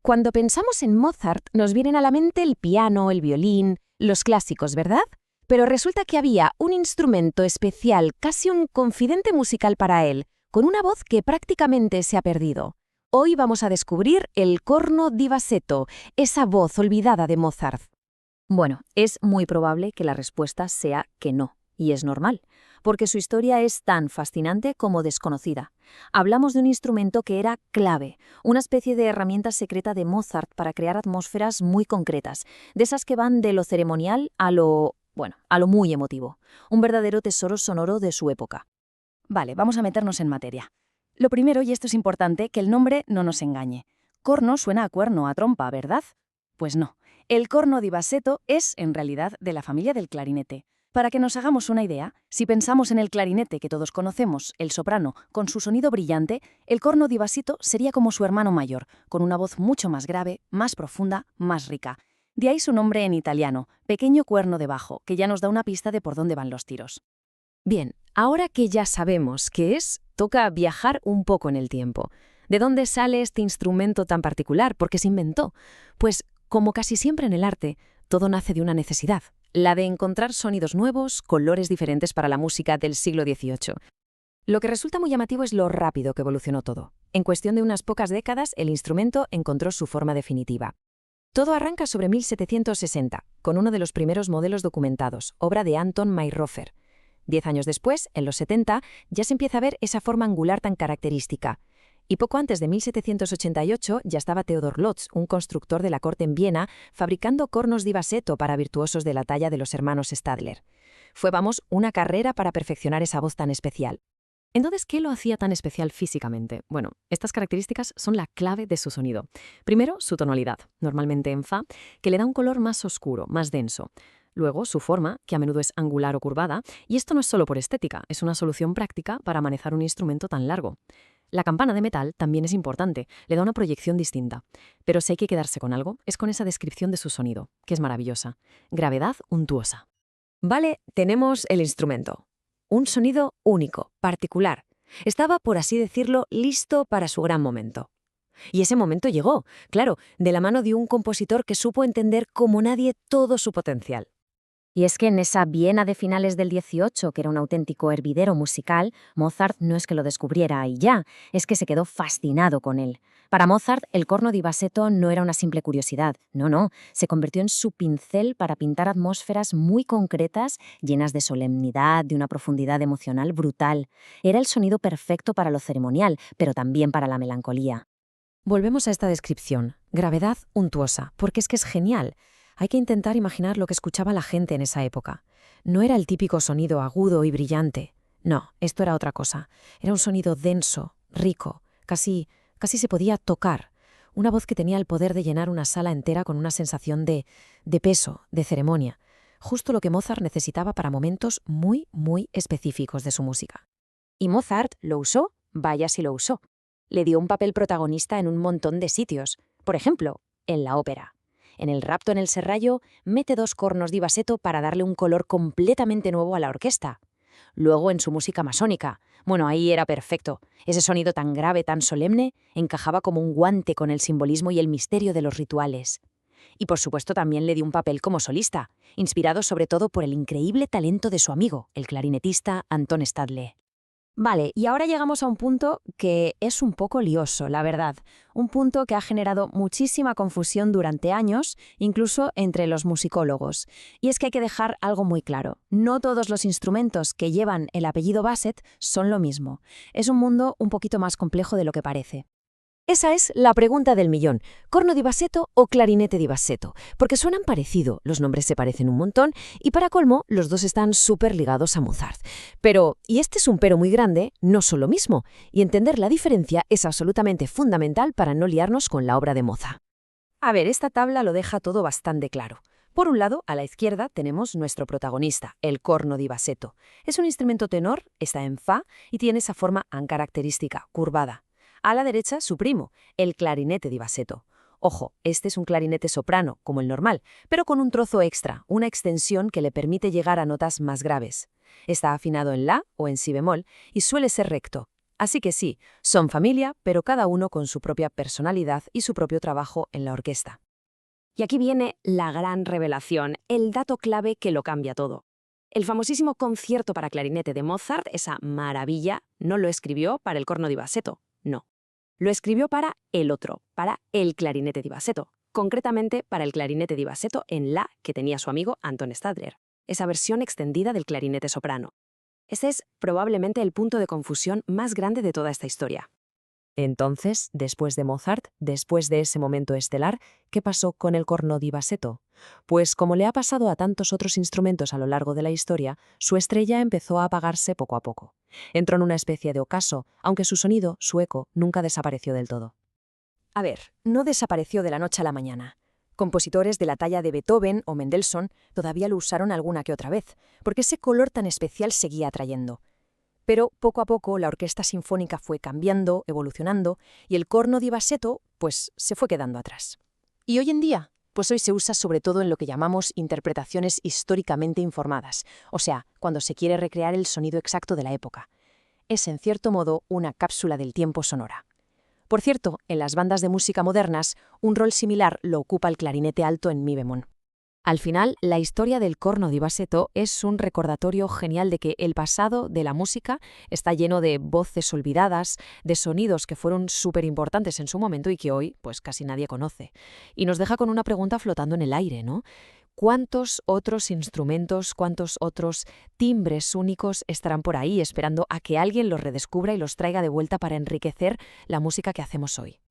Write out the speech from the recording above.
Cuando pensamos en Mozart, nos vienen a la mente el piano, el violín, los clásicos, ¿verdad? Pero resulta que había un instrumento especial, casi un confidente musical para él, con una voz que prácticamente se ha perdido. Hoy vamos a descubrir el corno di bassetto, esa voz olvidada de Mozart. Bueno, es muy probable que la respuesta sea que no, y es normal, porque su historia es tan fascinante como desconocida. Hablamos de un instrumento que era clave, una especie de herramienta secreta de Mozart para crear atmósferas muy concretas, de esas que van de lo ceremonial a lo muy emotivo, un verdadero tesoro sonoro de su época. Vale, vamos a meternos en materia. Lo primero, y esto es importante, que el nombre no nos engañe. Corno suena a cuerno, a trompa, ¿verdad? Pues no. El corno di bassetto es, en realidad, de la familia del clarinete. Para que nos hagamos una idea, si pensamos en el clarinete que todos conocemos, el soprano, con su sonido brillante, el corno di bassetto sería como su hermano mayor, con una voz mucho más grave, más profunda, más rica. De ahí su nombre en italiano, pequeño cuerno de bajo, que ya nos da una pista de por dónde van los tiros. Bien, ahora que ya sabemos qué es, toca viajar un poco en el tiempo. ¿De dónde sale este instrumento tan particular? ¿Por qué se inventó? Pues, como casi siempre en el arte, todo nace de una necesidad, la de encontrar sonidos nuevos, colores diferentes para la música del siglo XVIII. Lo que resulta muy llamativo es lo rápido que evolucionó todo. En cuestión de unas pocas décadas, el instrumento encontró su forma definitiva. Todo arranca sobre 1760, con uno de los primeros modelos documentados, obra de Anton Mayrhofer. 10 años después, en los 70, ya se empieza a ver esa forma angular tan característica. Y poco antes de 1788 ya estaba Theodor Lotz, un constructor de la corte en Viena, fabricando cornos di bassetto para virtuosos de la talla de los hermanos Stadler. Fue, una carrera para perfeccionar esa voz tan especial. Entonces, ¿qué lo hacía tan especial físicamente? Bueno, estas características son la clave de su sonido. Primero, su tonalidad, normalmente en fa, que le da un color más oscuro, más denso. Luego, su forma, que a menudo es angular o curvada, y esto no es solo por estética, es una solución práctica para manejar un instrumento tan largo. La campana de metal también es importante, le da una proyección distinta. Pero si hay que quedarse con algo, es con esa descripción de su sonido, que es maravillosa. Gravedad untuosa. Vale, tenemos el instrumento. Un sonido único, particular. Estaba, por así decirlo, listo para su gran momento. Y ese momento llegó, claro, de la mano de un compositor que supo entender como nadie todo su potencial. Y es que en esa Viena de finales del XVIII, que era un auténtico hervidero musical, Mozart no es que lo descubriera y ya, es que se quedó fascinado con él. Para Mozart, el corno di bassetto no era una simple curiosidad, no, se convirtió en su pincel para pintar atmósferas muy concretas, llenas de solemnidad, de una profundidad emocional brutal. Era el sonido perfecto para lo ceremonial, pero también para la melancolía. Volvemos a esta descripción, gravedad untuosa, porque es que es genial. Hay que intentar imaginar lo que escuchaba la gente en esa época. No era el típico sonido agudo y brillante. No, esto era otra cosa. Era un sonido denso, rico, casi se podía tocar. Una voz que tenía el poder de llenar una sala entera con una sensación de peso, de ceremonia. Justo lo que Mozart necesitaba para momentos muy, muy específicos de su música. Y Mozart lo usó, vaya si lo usó. Le dio un papel protagonista en un montón de sitios. Por ejemplo, en la ópera. En el Rapto en el Serrallo, mete 2 cornos di bassetto para darle un color completamente nuevo a la orquesta. Luego en su música masónica. Bueno, ahí era perfecto. Ese sonido tan grave, tan solemne, encajaba como un guante con el simbolismo y el misterio de los rituales. Y por supuesto también le dio un papel como solista, inspirado sobre todo por el increíble talento de su amigo, el clarinetista Anton Stadler. Vale, y ahora llegamos a un punto que es un poco lioso, la verdad. Un punto que ha generado muchísima confusión durante años, incluso entre los musicólogos. Y es que hay que dejar algo muy claro. No todos los instrumentos que llevan el apellido Basset son lo mismo. Es un mundo un poquito más complejo de lo que parece. Esa es la pregunta del millón. ¿Corno di bassetto o clarinete di bassetto? Porque suenan parecido, los nombres se parecen un montón y para colmo los dos están súper ligados a Mozart. Pero, y este es un pero muy grande, no son lo mismo, y entender la diferencia es absolutamente fundamental para no liarnos con la obra de Mozart. A ver, esta tabla lo deja todo bastante claro. Por un lado, a la izquierda tenemos nuestro protagonista, el corno di bassetto. Es un instrumento tenor, está en fa y tiene esa forma característica, curvada. A la derecha, su primo, el clarinete di bassetto. Ojo, este es un clarinete soprano, como el normal, pero con un trozo extra, una extensión que le permite llegar a notas más graves. Está afinado en la o en si bemol y suele ser recto. Así que sí, son familia, pero cada uno con su propia personalidad y su propio trabajo en la orquesta. Y aquí viene la gran revelación, el dato clave que lo cambia todo. El famosísimo concierto para clarinete de Mozart, esa maravilla, no lo escribió para el corno di bassetto, no. Lo escribió para el otro, para el clarinete di bassetto, concretamente para el clarinete di bassetto en la que tenía su amigo Anton Stadler, esa versión extendida del clarinete soprano. Ese es probablemente el punto de confusión más grande de toda esta historia. Entonces, después de Mozart, después de ese momento estelar, ¿qué pasó con el corno di bassetto? Pues como le ha pasado a tantos otros instrumentos a lo largo de la historia, su estrella empezó a apagarse poco a poco. Entró en una especie de ocaso, aunque su sonido, su eco, nunca desapareció del todo. A ver, no desapareció de la noche a la mañana. Compositores de la talla de Beethoven o Mendelssohn todavía lo usaron alguna que otra vez, porque ese color tan especial seguía atrayendo. Pero poco a poco la orquesta sinfónica fue cambiando, evolucionando, y el corno di bassetto, pues, se fue quedando atrás. Y hoy en día, pues hoy se usa sobre todo en lo que llamamos interpretaciones históricamente informadas, o sea, cuando se quiere recrear el sonido exacto de la época. Es, en cierto modo, una cápsula del tiempo sonora. Por cierto, en las bandas de música modernas, un rol similar lo ocupa el clarinete alto en mi bemol. Al final, la historia del corno di bassetto es un recordatorio genial de que el pasado de la música está lleno de voces olvidadas, de sonidos que fueron súper importantes en su momento y que hoy pues casi nadie conoce. Y nos deja con una pregunta flotando en el aire, ¿no? ¿Cuántos otros instrumentos, cuántos otros timbres únicos estarán por ahí esperando a que alguien los redescubra y los traiga de vuelta para enriquecer la música que hacemos hoy?